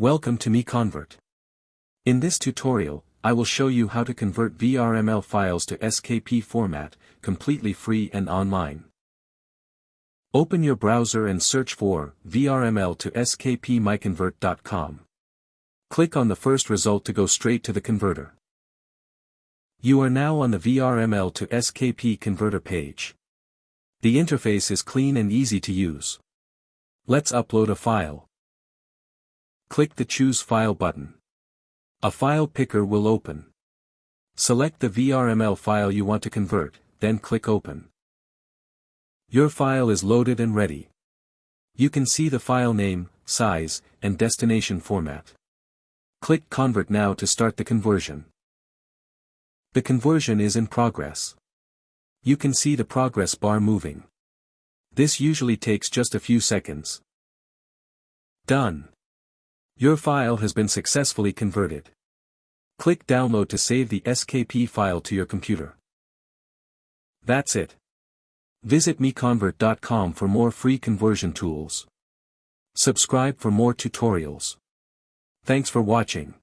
Welcome to MiConvert. In this tutorial, I will show you how to convert VRML files to SKP format, completely free and online. Open your browser and search for VRML to SKP MiConvert.com. Click on the first result to go straight to the converter. You are now on the VRML to SKP converter page. The interface is clean and easy to use. Let's upload a file. Click the Choose File button. A file picker will open. Select the VRML file you want to convert, then click Open. Your file is loaded and ready. You can see the file name, size, and destination format. Click Convert now to start the conversion. The conversion is in progress. You can see the progress bar moving. This usually takes just a few seconds. Done. Your file has been successfully converted. Click Download to save the SKP file to your computer. That's it. Visit MiConvert.com for more free conversion tools. Subscribe for more tutorials. Thanks for watching.